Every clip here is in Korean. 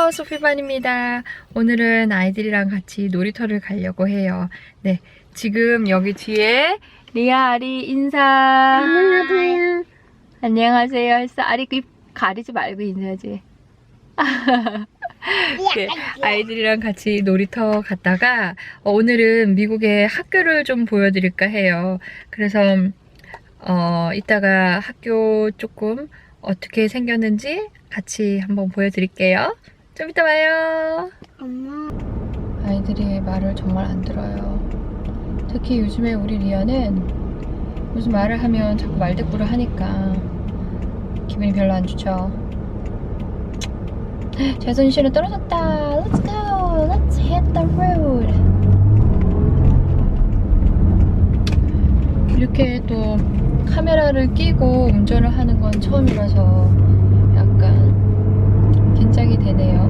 안녕하세요, 소피반입니다. 오늘은 아이들이랑 같이 놀이터를 가려고 해요. 네, 지금 여기 뒤에 리아, 아리 인사. 안녕하세요. 안녕하세요 했어. 아리 입 가리지 말고 인사하지. 네, 아이들이랑 같이 놀이터 갔다가 오늘은 미국의 학교를 좀 보여드릴까 해요. 그래서 이따가 학교 조금 어떻게 생겼는지 같이 한번 보여드릴게요. 좀 이따 봐요. 엄마. 아이들이 말을 정말 안 들어요. 특히 요즘에 우리 리아는 무슨 말을 하면 자꾸 말대꾸를 하니까 기분이 별로 안 좋죠. 자존심은 떨어졌다. Let's go. Let's hit the road. 이렇게 또 카메라를 끼고 운전을 하는 건 처음이라서 약간 긴장이 되네요.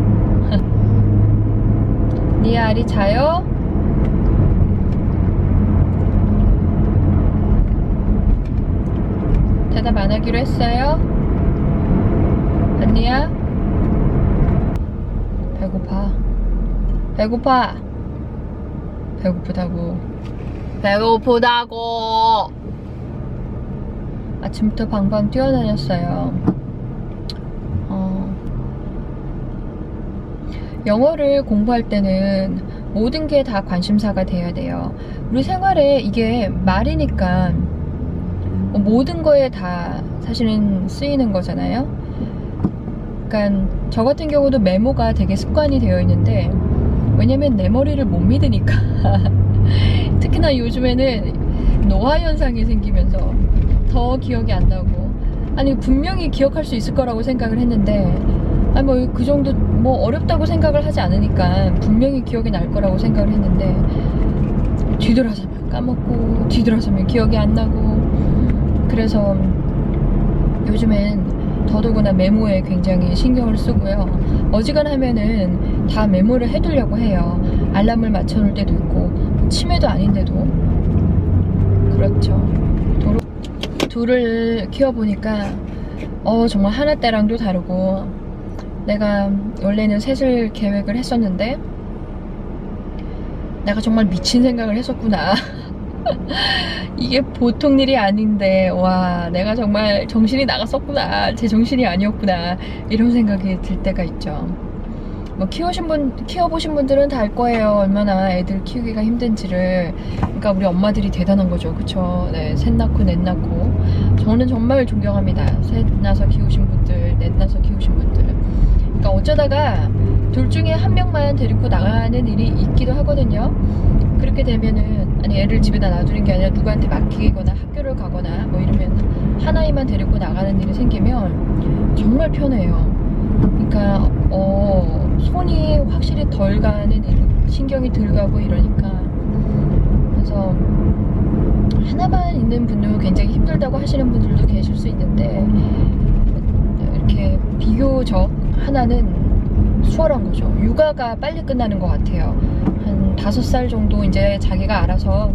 리아, 아리 자요? 대답 안 하기로 했어요? 언니야? 배고파. 배고파. 배고프다고. 배고프다고. 아침부터 방방 뛰어다녔어요. 영어를 공부할 때는 모든 게 다 관심사가 돼야 돼요. 우리 생활에 이게 말이니까 모든 거에 다 사실은 쓰이는 거잖아요. 그러니까 저 같은 경우도 메모가 되게 습관이 되어 있는데, 왜냐면 내 머리를 못 믿으니까. 특히나 요즘에는 노화 현상이 생기면서 더 기억이 안 나고, 아니 분명히 기억할 수 있을 거라고 생각을 했는데, 아니 뭐 그 정도 뭐 어렵다고 생각을 하지 않으니까 분명히 기억이 날 거라고 생각을 했는데, 뒤돌아서면 까먹고 뒤돌아서면 기억이 안 나고. 그래서 요즘엔 더더구나 메모에 굉장히 신경을 쓰고요. 어지간하면은 다 메모를 해두려고 해요. 알람을 맞춰놓을 때도 있고, 치매도 아닌데도. 그렇죠. 둘을 키워보니까 정말 하나 때랑도 다르고, 내가 원래는 셋을 계획을 했었는데 내가 정말 미친 생각을 했었구나. 이게 보통 일이 아닌데, 와, 내가 정말 정신이 나갔었구나. 제 정신이 아니었구나. 이런 생각이 들 때가 있죠. 뭐 키워보신 분들은 다 알 거예요. 얼마나 애들 키우기가 힘든지를. 그러니까 우리 엄마들이 대단한 거죠. 그쵸? 네, 셋 낳고 넷 낳고. 저는 정말 존경합니다. 셋 낳아서 키우신 분들, 넷 낳아서 키우신 분들. 그러니까 어쩌다가 둘 중에 한 명만 데리고 나가는 일이 있기도 하거든요. 그렇게 되면은, 아니 애를 집에다 놔두는 게 아니라 누구한테 맡기거나 학교를 가거나 뭐 이러면 하나이만 데리고 나가는 일이 생기면 정말 편해요. 그러니까 손이 확실히 덜 가는 일, 신경이 덜 가고 이러니까. 그래서 하나만 있는 분도 굉장히 힘들다고 하시는 분들도 계실 수 있는데, 이렇게 비교적 하나는 수월한 거죠. 육아가 빨리 끝나는 것 같아요. 한 5살 정도 이제 자기가 알아서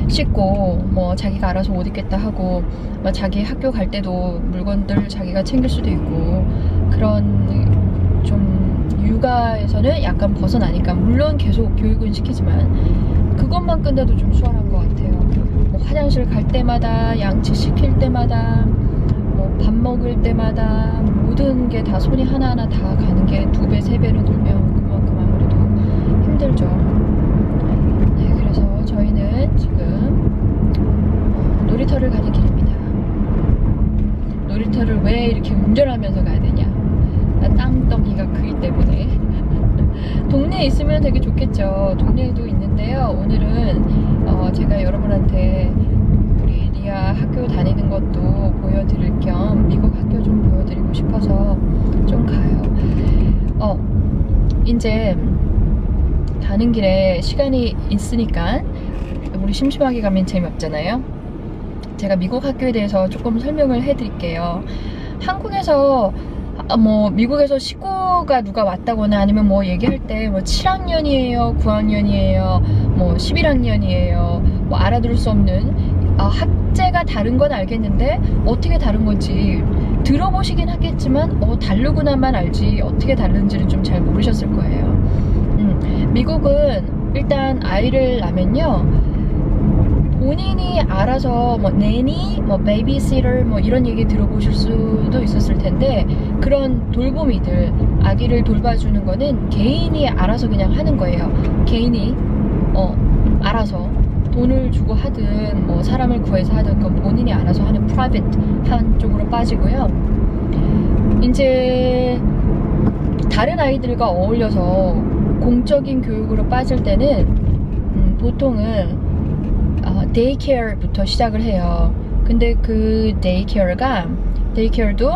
씻고, 뭐 자기가 알아서 옷 입겠다 하고, 뭐 자기 학교 갈 때도 물건들 자기가 챙길 수도 있고, 그런 좀 육아에서는 약간 벗어나니까, 물론 계속 교육은 시키지만 그것만 끝내도 좀 수월한 것 같아요. 뭐 화장실 갈 때마다, 양치 시킬 때마다, 뭐 밥 먹을 때마다 모든 게 다 손이 하나하나 다 가는 게 2배, 3배로 늘면 그만큼 아무래도 힘들죠. 네, 그래서 저희는 지금 놀이터를 가는 길입니다. 놀이터를 왜 이렇게 운전하면서 가야 되냐? 땅덩이가 크기 때문에. 동네에 있으면 되게 좋겠죠. 동네에도 있는데요. 오늘은 제가 여러분한테 우리 리아 학교 다니는 것도 보여드릴 겸 미국 학교 좀 보여드리고 싶어서 좀 가요. 이제 가는 길에 시간이 있으니까, 우리 심심하게 가면 재미없잖아요. 제가 미국 학교에 대해서 조금 설명을 해드릴게요. 한국에서 뭐 미국에서 식구가 누가 왔다거나 아니면 뭐 얘기할 때 뭐 7학년이에요, 9학년이에요, 뭐 11학년이에요, 뭐 알아들을 수 없는 학제가 다른 건 알겠는데 어떻게 다른 건지 들어보시긴 하겠지만 다르구나만 알지 어떻게 다른지는 좀 잘 모르셨을 거예요. 미국은 일단 아이를 낳으면요, 본인이 알아서 뭐 내니, 뭐 베이비시터 뭐 이런 얘기 들어보실 수도 있었을 텐데, 그런 돌보미들, 아기를 돌봐주는 거는 개인이 알아서 그냥 하는 거예요. 개인이 알아서 돈을 주고 하든 뭐 사람을 구해서 하든 그건 본인이 알아서 하는 프라이빗 한 쪽으로 빠지고요. 이제 다른 아이들과 어울려서 공적인 교육으로 빠질 때는 보통은 데이케어부터 시작을 해요. 근데 그 데이케어도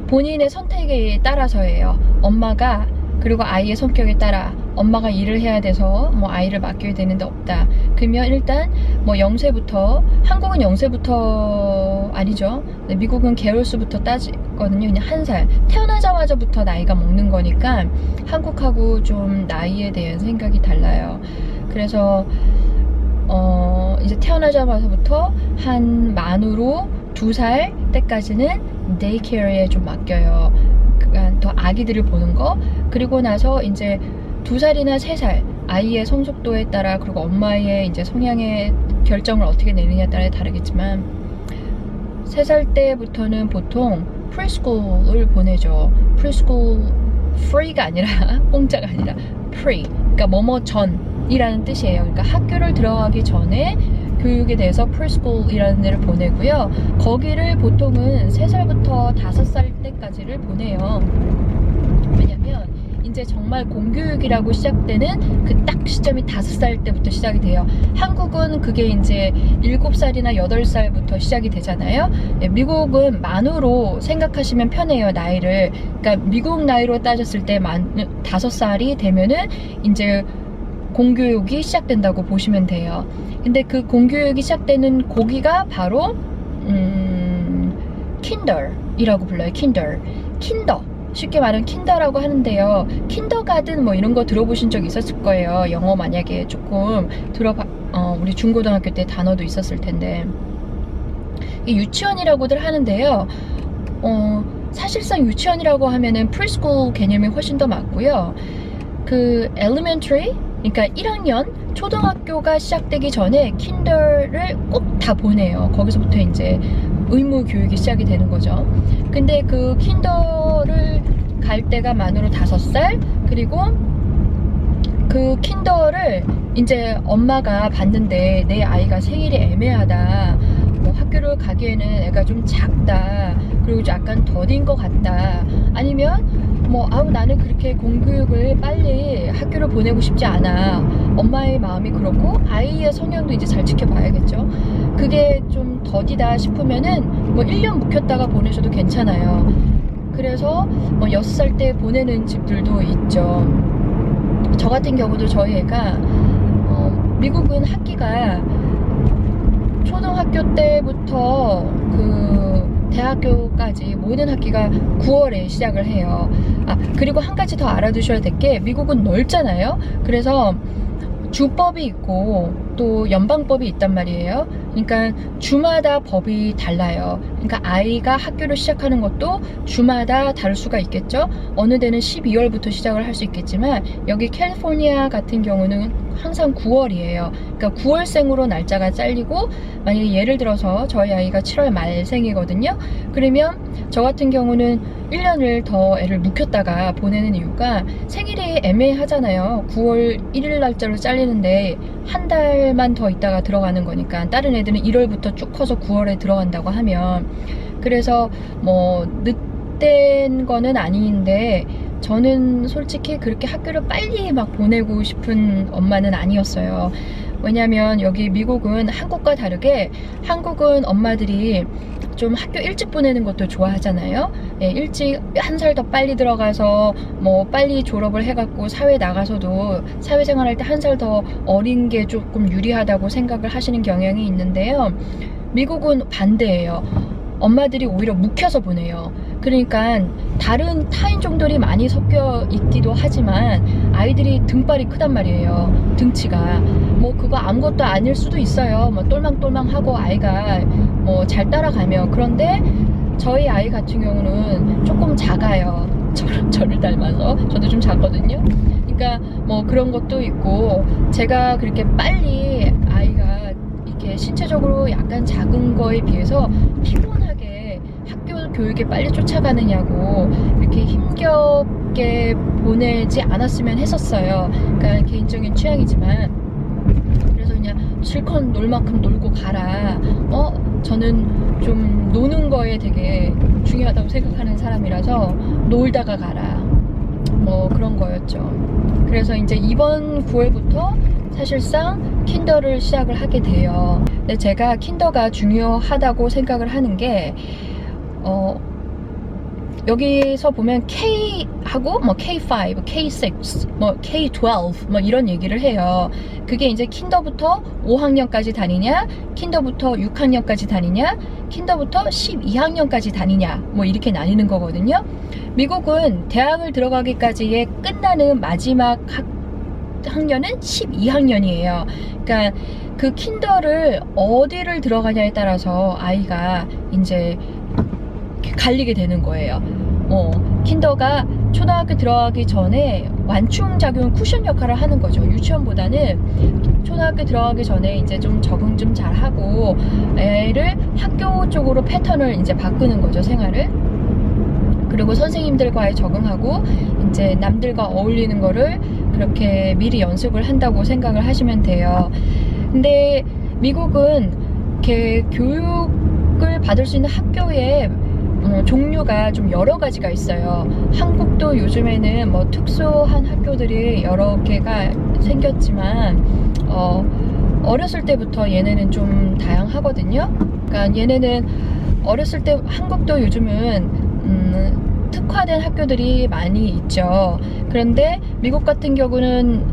본인의 선택에 따라서예요. 엄마가, 그리고 아이의 성격에 따라 엄마가 일을 해야 돼서 뭐 아이를 맡겨야 되는데 없다. 그러면 일단 뭐 0세부터, 한국은 0세부터 아니죠. 미국은 개월수부터 따지거든요. 그냥 1살. 태어나자마자부터 나이가 먹는 거니까 한국하고 좀 나이에 대한 생각이 달라요. 그래서 이제 태어나자마자부터 한 만으로 2살 때까지는 데이케어에 좀 맡겨요. 그러니까 더 아기들을 보는 거. 그리고 나서 이제 2살이나 3살 아이의 성숙도에 따라, 그리고 엄마의 이제 성향의 결정을 어떻게 내느냐에 따라 다르겠지만 3살 때부터는 보통 프리스쿨을 보내죠. 프리스쿨 free가 아니라 공짜가 아니라 free, 그러니까 뭐뭐 전이라는 뜻이에요. 그러니까 학교를 들어가기 전에 교육에 대해서 프리스쿨이라는 데를 보내고요. 거기를 보통은 3살부터 5살 때까지를 보내요. 왜냐면 이제 정말 공교육이라고 시작되는 그 딱 시점이 5살 때부터 시작이 돼요. 한국은 그게 이제 7살이나 8살부터 시작이 되잖아요. 미국은 만으로 생각하시면 편해요, 나이를. 그러니까 미국 나이로 따졌을 때 5살이 되면은 이제 공교육이 시작된다고 보시면 돼요. 근데 그 공교육이 시작되는 고기가 바로 킨더이라고 불러요. 킨더. 쉽게 말하면 킨더라고 하는데요. 킨더가든 뭐 이런 거 들어보신 적 있었을 거예요. 영어 만약에 조금 우리 중고등학교 때 단어도 있었을 텐데. 유치원이라고들 하는데요. 사실상 유치원이라고 하면은 프리스쿨 개념이 훨씬 더 맞고요. 그 elementary, 그러니까 1학년 초등학교가 시작되기 전에 킨더를 꼭 다 보내요. 거기서부터 이제 의무 교육이 시작이 되는 거죠. 근데 그 킨더를 갈 때가 만으로 5살, 그리고 그 킨더를 이제 엄마가 봤는데 내 아이가 생일이 애매하다, 뭐 학교를 가기에는 애가 좀 작다, 그리고 약간 더딘 것 같다, 아니면 뭐 나는 그렇게 공교육을 빨리 학교를 보내고 싶지 않아, 엄마의 마음이 그렇고 아이의 성향도 이제 잘 지켜봐야겠죠. 그게 좀 더디다 싶으면은 뭐 1년 묵혔다가 보내셔도 괜찮아요. 그래서 뭐 6살 때 보내는 집들도 있죠. 저 같은 경우도 저희 애가 미국은 학기가 초등학교 때부터 그 대학교까지 모든 학기가 9월에 시작을 해요. 그리고 한 가지 더 알아두셔야 될 게, 미국은 넓잖아요. 그래서 주법이 있고 또 연방법이 있단 말이에요. 그러니까 주마다 법이 달라요. 그러니까 아이가 학교를 시작하는 것도 주마다 다를 수가 있겠죠. 어느 데는 12월부터 시작을 할 수 있겠지만 여기 캘리포니아 같은 경우는 항상 9월이에요. 그러니까 9월생으로 날짜가 잘리고, 만약에 예를 들어서 저희 아이가 7월 말생이거든요. 그러면 저 같은 경우는 1년을 더 애를 묵혔다가 보내는 이유가, 생일이 애매하잖아요. 9월 1일 날짜로 잘리는데 한 달만 더 있다가 들어가는 거니까, 다른 애들은 1월부터 쭉 커서 9월에 들어간다고 하면. 그래서 뭐 늦된 거는 아닌데 저는 솔직히 그렇게 학교를 빨리 막 보내고 싶은 엄마는 아니었어요. 왜냐면 여기 미국은 한국과 다르게, 한국은 엄마들이 좀 학교 일찍 보내는 것도 좋아하잖아요. 일찍 1살 더 빨리 들어가서 뭐 빨리 졸업을 해갖고 사회 나가서도 사회생활할 때 1살 더 어린 게 조금 유리하다고 생각을 하시는 경향이 있는데요. 미국은 반대예요. 엄마들이 오히려 묵혀서 보내요. 그러니까 다른 타인종들이 많이 섞여 있기도 하지만 아이들이 등발이 크단 말이에요. 등치가 뭐 그거 아무것도 아닐 수도 있어요. 뭐 똘망똘망하고 아이가 뭐 잘 따라가면. 그런데 저희 아이 같은 경우는 조금 작아요. 저를 닮아서. 저도 좀 작거든요. 그러니까 뭐 그런 것도 있고, 제가 그렇게 빨리 아이가 이렇게 신체적으로 약간 작은 거에 비해서 피곤하게 학교 교육에 빨리 쫓아가느냐고 이렇게 힘겹게 보내지 않았으면 했었어요. 그러니까 개인적인 취향이지만. 그래서 그냥 실컷 놀 만큼 놀고 가라. 저는 좀 노는 거에 되게 중요하다고 생각하는 사람이라서 놀다가 가라. 뭐 그런 거였죠. 그래서 이제 이번 9월부터 사실상 킨더를 시작을 하게 돼요. 근데 제가 킨더가 중요하다고 생각을 하는 게 여기서 보면 K하고 뭐 K5, K6, 뭐 K12 뭐 이런 얘기를 해요. 그게 이제 킨더부터 5학년까지 다니냐, 킨더부터 6학년까지 다니냐, 킨더부터 12학년까지 다니냐, 뭐 이렇게 나뉘는 거거든요. 미국은 대학을 들어가기까지의 끝나는 마지막 학년은 12학년이에요. 그러니까 그 킨더를 어디를 들어가냐에 따라서 아이가 이제 갈리게 되는 거예요. 킨더가 초등학교 들어가기 전에 완충작용 쿠션 역할을 하는 거죠. 유치원보다는 초등학교 들어가기 전에 이제 좀 적응 좀 잘하고 애를 학교 쪽으로 패턴을 이제 바꾸는 거죠, 생활을. 그리고 선생님들과의 적응하고 이제 남들과 어울리는 거를 그렇게 미리 연습을 한다고 생각을 하시면 돼요. 근데 미국은 이렇게 교육을 받을 수 있는 학교에 종류가 좀 여러 가지가 있어요. 한국도 요즘에는 뭐 특수한 학교들이 여러 개가 생겼지만 어렸을 때부터 얘네는 좀 다양하거든요. 그러니까 얘네는 어렸을 때, 한국도 요즘은 특화된 학교들이 많이 있죠. 그런데 미국 같은 경우는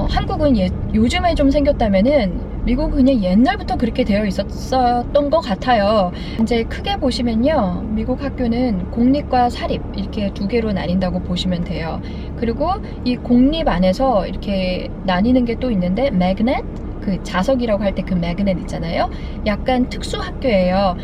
한국은 요즘에 좀 생겼다면은 미국은 그냥 옛날부터 그렇게 되어 있었던 것 같아요. 이제 크게 보시면요, 미국 학교는 공립과 사립 이렇게 두 개로 나뉜다고 보시면 돼요. 그리고 이 공립 안에서 이렇게 나뉘는 게 또 있는데, 매그넷, 그 자석이라고 할 때 그 매그넷 있잖아요. 약간 특수 학교예요.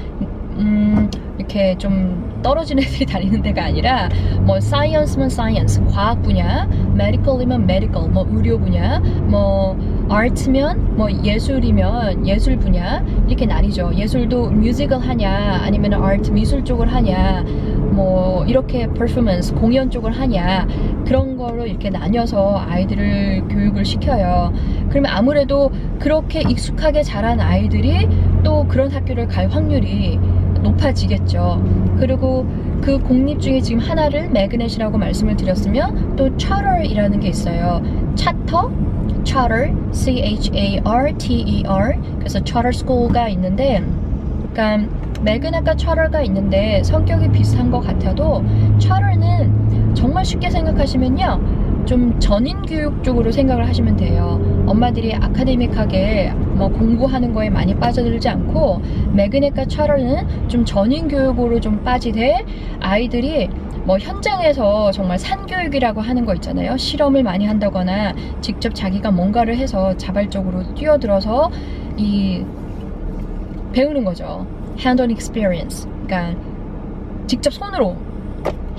이렇게 좀 떨어진 애들이 다니는 데가 아니라 뭐 사이언스면 사이언스, 과학 분야, 메디컬이면 메디컬, 뭐 의료 분야, 뭐 아트면 뭐 예술이면 예술 분야, 이렇게 나뉘죠. 예술도 뮤지컬 하냐 아니면 아트 미술 쪽을 하냐, 뭐 이렇게 퍼포먼스 공연 쪽을 하냐, 그런 거로 이렇게 나뉘어서 아이들을 교육을 시켜요. 그러면 아무래도 그렇게 익숙하게 자란 아이들이 또 그런 학교를 갈 확률이 높아지겠죠. 그리고 그 공립 중에 지금 하나를 매그넷이라고 말씀을 드렸으면 또 charter이라는 게 있어요. 차터, charter, C-H-A-R-T-E-R. 그래서 charter school가 있는데, 그러니까 매그넷과 charter가 있는데 성격이 비슷한 것 같아도 charter는 정말 쉽게 생각하시면요, 좀 전인 교육 쪽으로 생각을 하시면 돼요. 엄마들이 아카데믹하게 뭐 공부하는 거에 많이 빠져들지 않고, 매그넷과 차러는 좀 전인 교육으로 좀 빠지되, 아이들이 뭐 현장에서 정말 산교육이라고 하는 거 있잖아요. 실험을 많이 한다거나 직접 자기가 뭔가를 해서 자발적으로 뛰어들어서 배우는 거죠. Hand-on experience. 그러니까 직접 손으로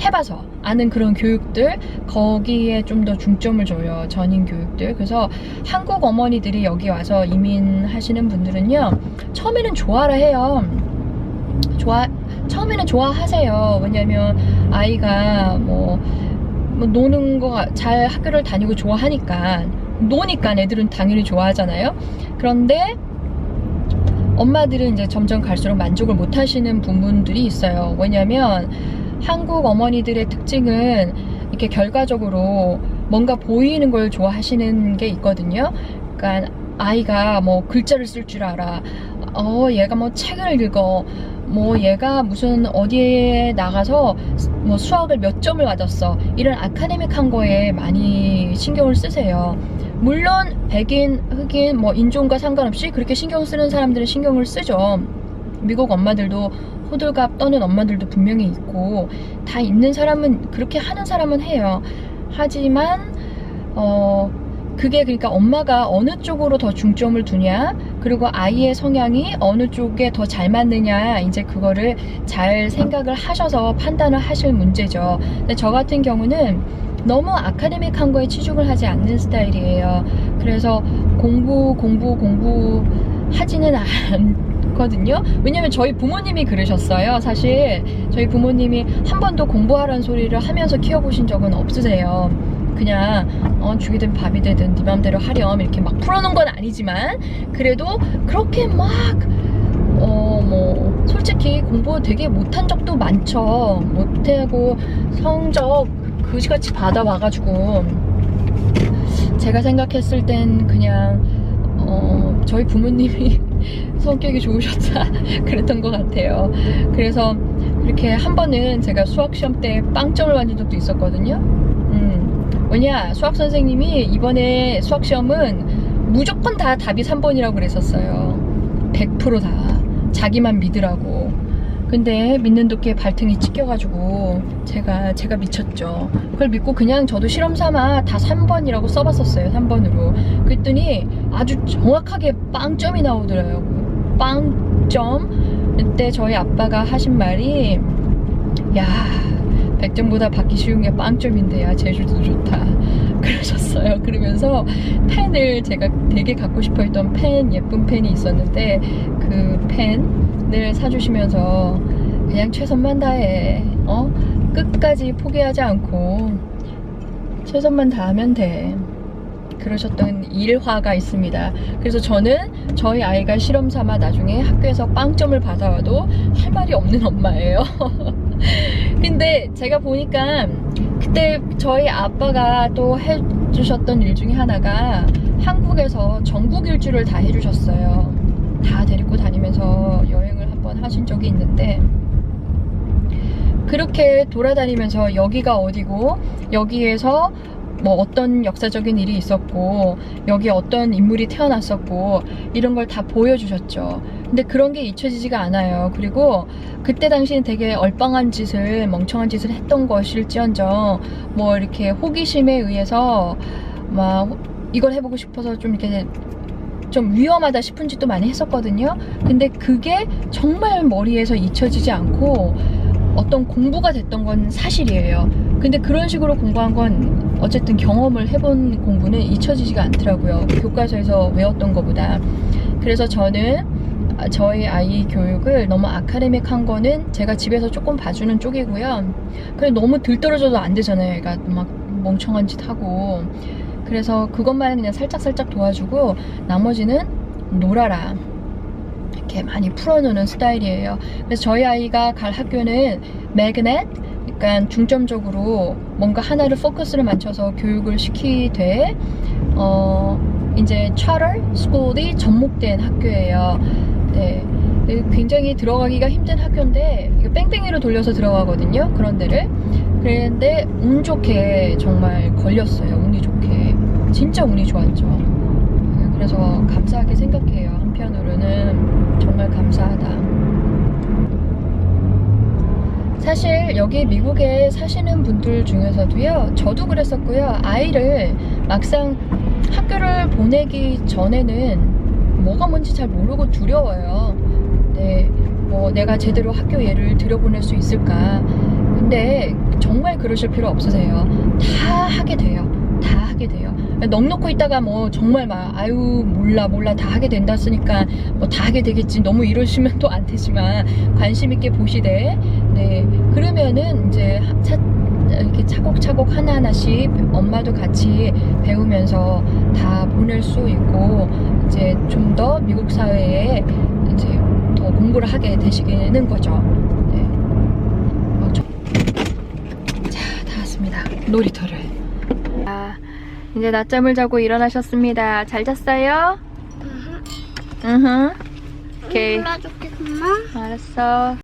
해봐서 아는 그런 교육들, 거기에 좀 더 중점을 줘요. 전인 교육들. 그래서 한국 어머니들이 여기 와서 이민하시는 분들은요, 처음에는 좋아라 해요. 처음에는 좋아하세요. 왜냐면 아이가 뭐 노는 거 잘 학교를 다니고 좋아하니까, 노니까 애들은 당연히 좋아하잖아요. 그런데 엄마들은 이제 점점 갈수록 만족을 못 하시는 부분들이 있어요. 왜냐면 한국 어머니들의 특징은 이렇게 결과적으로 뭔가 보이는 걸 좋아하시는 게 있거든요. 그러니까 아이가 뭐 글자를 쓸 줄 알아, 얘가 뭐 책을 읽어, 뭐 얘가 무슨 어디에 나가서 뭐 수학을 몇 점을 맞았어, 이런 아카데믹한 거에 많이 신경을 쓰세요. 물론 백인, 흑인, 뭐 인종과 상관없이 그렇게 신경 쓰는 사람들은 신경을 쓰죠. 미국 엄마들도 호들갑 떠는 엄마들도 분명히 있고 다 있는 사람은 그렇게 하는 사람은 해요. 하지만 그게 그러니까 엄마가 어느 쪽으로 더 중점을 두냐, 그리고 아이의 성향이 어느 쪽에 더 잘 맞느냐, 이제 그거를 잘 생각을 하셔서 판단을 하실 문제죠. 근데 저 같은 경우는 너무 아카데믹한 거에 치중을 하지 않는 스타일이에요. 그래서 공부 하지는 않거든요. 왜냐면 저희 부모님이 그러셨어요. 사실 저희 부모님이 한 번도 공부하라는 소리를 하면서 키워보신 적은 없으세요. 그냥 죽이 든 밥이 되든 네 맘대로 하렴 이렇게 막 풀어놓은 건 아니지만 그래도 그렇게 막 뭐 솔직히 공부 되게 못한 적도 많죠. 못하고 성적 그지같이 받아와가지고 제가 생각했을 땐 그냥 저희 부모님이 성격이 좋으셨다 그랬던 것 같아요. 그래서 이렇게 한 번은 제가 수학 시험 때 빵점을 맞은 적도 있었거든요. 왜냐, 수학 선생님이 이번에 수학 시험은 무조건 다 답이 3번이라고 그랬었어요. 100% 다. 자기만 믿으라고. 근데 믿는 도끼에 발등이 찢겨가지고 제가 미쳤죠. 그걸 믿고 그냥 저도 실험 삼아 다 3번이라고 써봤었어요. 3번으로. 그랬더니 아주 정확하게 빵점이 나오더라고요. 빵점. 그때 저희 아빠가 하신 말이, 야, 100점보다 받기 쉬운 게 빵점인데 야, 제주도 좋다 그러셨어요. 그러면서 펜을, 제가 되게 갖고 싶어 했던 펜, 예쁜 펜이 있었는데 그 펜을 사주시면서 그냥 최선만 다해, 끝까지 포기하지 않고 최선만 다하면 돼, 그러셨던 일화가 있습니다. 그래서 저는 저희 아이가 실험 삼아 나중에 학교에서 빵점을 받아와도 할 말이 없는 엄마예요. 근데 제가 보니까 그때 저희 아빠가 또 해주셨던 일 중에 하나가 한국에서 전국 일주를 다 해주셨어요. 다 데리고 다니면서 여행을 한번 하신 적이 있는데, 그렇게 돌아다니면서 여기가 어디고 여기에서 뭐 어떤 역사적인 일이 있었고 여기 어떤 인물이 태어났었고 이런 걸 다 보여주셨죠. 근데 그런 게 잊혀지지가 않아요. 그리고 그때 당시엔 되게 얼빵한 짓을, 멍청한 짓을 했던 것일지언정 뭐 이렇게 호기심에 의해서 막 이걸 해보고 싶어서 좀 이렇게 좀 위험하다 싶은 짓도 많이 했었거든요. 근데 그게 정말 머리에서 잊혀지지 않고 어떤 공부가 됐던 건 사실이에요. 근데 그런 식으로 공부한 건 어쨌든 경험을 해본 공부는 잊혀지지가 않더라고요. 교과서에서 외웠던 것보다. 그래서 저는 저희 아이 교육을 너무 아카데믹한 거는 제가 집에서 조금 봐주는 쪽이고요. 그래, 너무 들떨어져도 안 되잖아요. 얘가 막 멍청한 짓 하고. 그래서 그것만 그냥 살짝살짝 도와주고 나머지는 놀아라, 이렇게 많이 풀어놓는 스타일이에요. 그래서 저희 아이가 갈 학교는 매그넷, 그러니까 중점적으로 뭔가 하나를 포커스를 맞춰서 교육을 시키되 이제 charter 스쿨이 접목된 학교예요. 네, 굉장히 들어가기가 힘든 학교인데 이거 뺑뺑이로 돌려서 들어가거든요. 그런 데를. 그런데 운 좋게 정말 걸렸어요. 운이 좋게. 진짜 운이 좋았죠. 그래서 감사하게 생각해요. 한편으로는 정말 감사하다. 사실 여기 미국에 사시는 분들 중에서도요, 저도 그랬었고요. 아이를 막상 학교를 보내기 전에는 뭐가 뭔지 잘 모르고 두려워요. 네, 뭐 내가 제대로 학교 예를 들여보낼 수 있을까. 근데 정말 그러실 필요 없으세요. 다 하게 돼요. 다 하게 돼요. 넋놓고 있다가 뭐 정말 막 아유 몰라 다 하게 된다 쓰니까 뭐 다 하게 되겠지, 너무 이러시면 또 안 되지만 관심 있게 보시되, 네, 그러면은 이제 이렇게 차곡차곡 하나하나씩 엄마도 같이 배우면서 다 보낼 수 있고 이제 좀 더 미국 사회에 이제 더 공부를 하게 되시는 거죠. 네. 자, 다 왔습니다. 놀이터를. 이제 낮잠을 자고 일어나셨습니다. 잘 잤어요? 오케이. 놀아줄게, 엄마. 알았어.